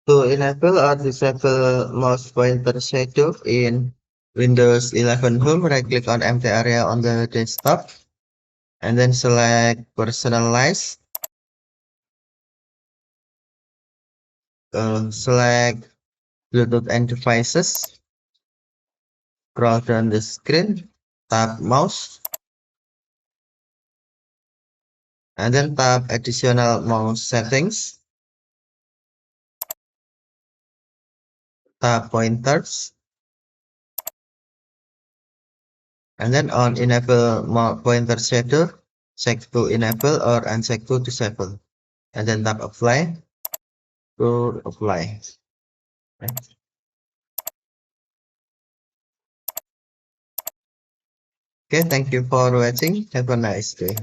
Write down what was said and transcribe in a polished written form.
To enable or disable mouse pointer shadow in Windows 11 Home, right-click on empty area on the desktop, and then select Personalize. Select Bluetooth and Devices. Scroll down the screen, tap Mouse, and then tap Additional Mouse Settings. Tap Pointers, and then on Enable Pointer Shadow, check to enable or uncheck to disable, and then tap Apply to apply. Right. Okay, thank you for watching. Have a nice day.